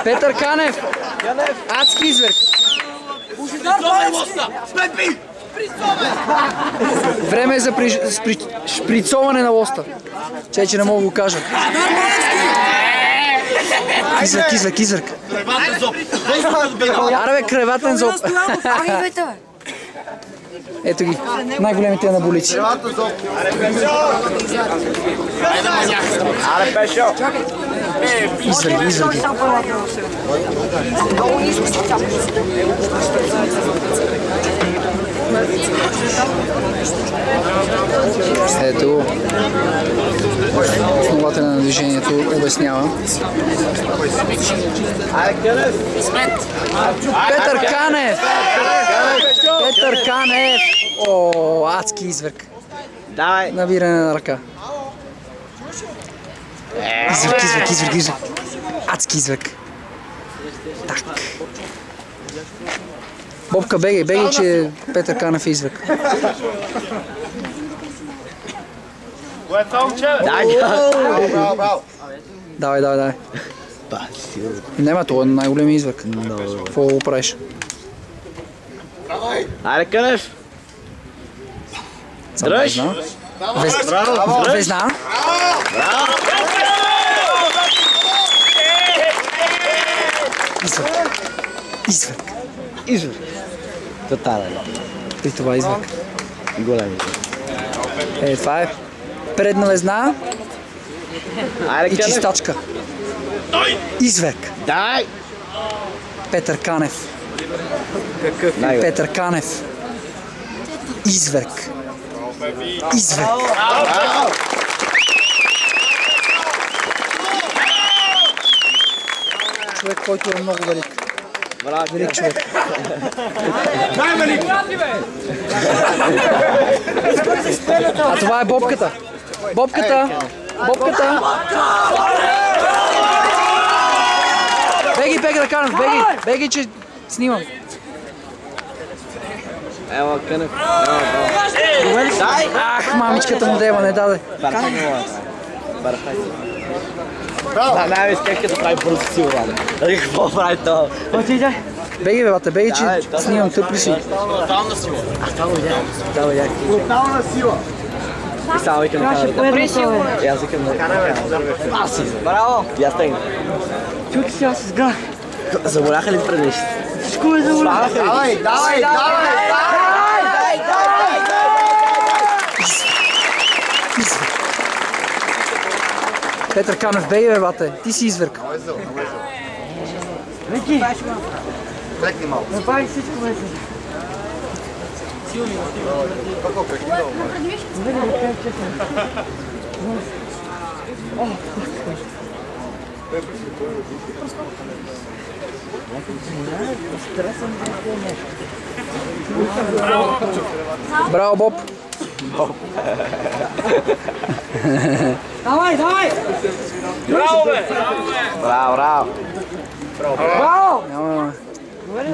Петър Канев! Адски извърк! Време е за шприцоване на лоста. Че не мога да го кажа. Извърк. Аре бе, креватен зоб. Ето ги, най-големите анаболици. Аре, Пешо! Извърги. Ето, основателя на движението обяснява. Петър Канев! Петър Канев! О, адски извърк. Набиране на ръка. Извърк. Адски извърк. Так. Бобка, бегай, че Петър Канев е извърк. Давай. Нема, това е най-големия извърк. Какво го правиш? Айде, Кънев! Дръж! Везна! Извърк. Тотален. При това извърк. Голем. Това е предна везна и чистачка. Извърк. Дай! Петър Канев. Петър Канев. Извърк. Човек, който е много велик. Велик човек. А това е бобката. Бобката. Беги, Петър Канев, беги, че снимам. Ела, Кънев. Ах, мамичката му дева, не даде. Най-виж как като прави бързо си урада. Какво прави това? Беги, бебата, беги, че снимам, тъпли си. Брутална сила. Брутална сила. И само викам да кажа. И аз викам да кажа. Аз си. Браво! И аз тегна. Чуйте си, аз изграх. Заболяха ли пред нещо? Всичко ме заболяха. Давай! Петър Канев, беги, бебата, ти си извърк. Вики! Направи всичко, бе. Браво, Боб! Давай! Браво, бе! Браво! Няма...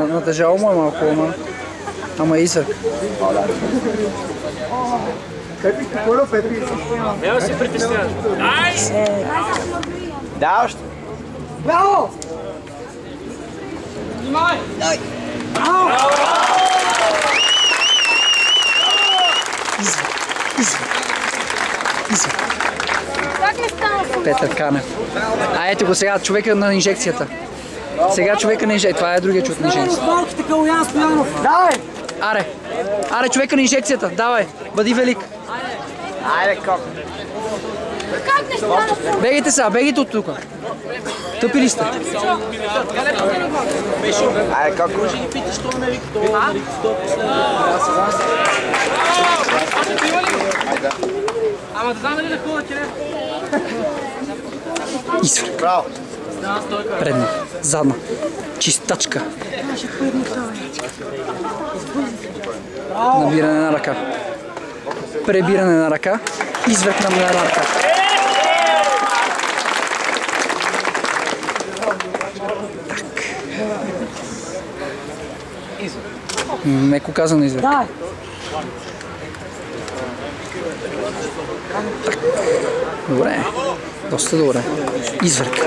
Натъжало му е малко, ама извърк. Пепи, какво е, Пепи? Няма си притесняваш. Да, още. Браво! Внимай! Браво! Извърк. Петър Канев. Ето го сега, човека на инжекцията. Сега човека на инжекцията. Това е другия човек на инжекцията. Малките Калуян Стоянов. Давай! Аре, човека на инжекцията. Давай, бъди велик. Айде, кок. Бегайте сега, бегайте от тук. Тъпи ли сте? Айде, кок. Ама да знаме ли да ходя, че не? Извърк. Предна, задна, чистачка. Набиране на ръка. Пребиране на ръка. Извърк на ръка. Так. Меко казано извърк. Давай! Добре. Доста добре. Извърк.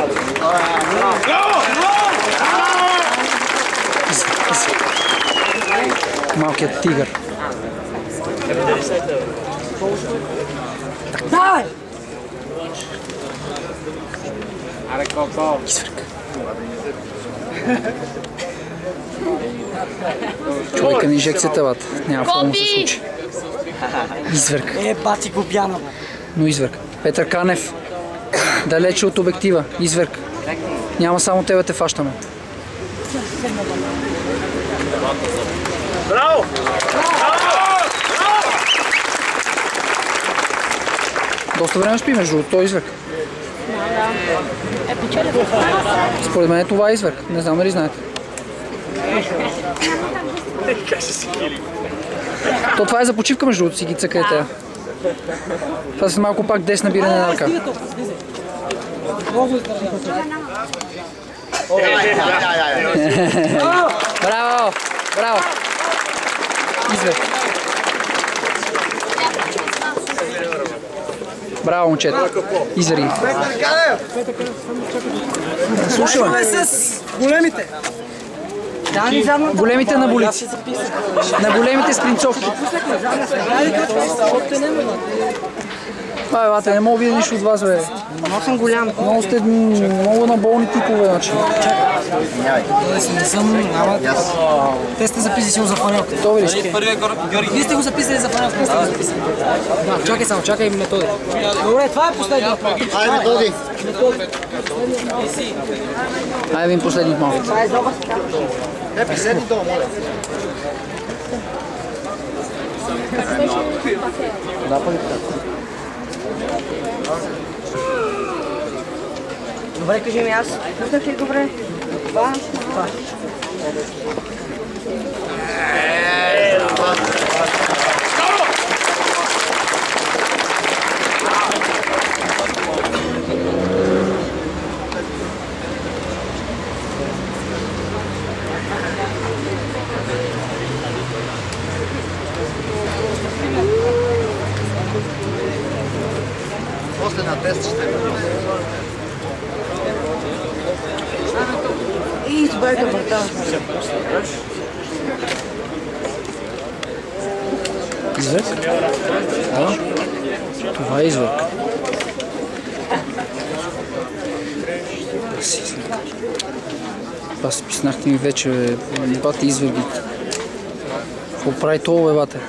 Малкият тигър. Давай! Извърк. Човека на инжекцията, бат. Няма какво му се случи. Извърк. Бати го пяна, Но извърк. Петър Канев. Далече от обектива. Извърк. Няма само тебе те фащаме. Браво! Доста време спи, между другото, той извърк. Според мен това е извърк. Не знам дали знаете. То това е за почивка, между другото, си ги цъкайте. Това са малко пак дес набиране на ръка. Браво! Браво! Извърк. Браво, момчета. Извърги. Слушаме с големите. Големите на болици. На големите спринцовки. Бате, не мога да видя нищо от вас, бе. Много съм голям. Много сте много на болни типове, значи. Не съм, няма. Те сте записали за фанелка. Това ли сте? Вие сте го записали за фанелка, не сте го записали. Да, чакай само, чакай Методи. Добре, това е последният. Айде, Методи. Айде един последник малко. Епи, седни долу, моля. Добре, кажи ми аз. Пуснах ли добре? Това. После на тест ще И избавите върта. Извърк? Да. Това е извърк. Това списнахте ми вече, бате извъргите. Какво прави това, бе, бате?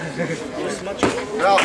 Браво!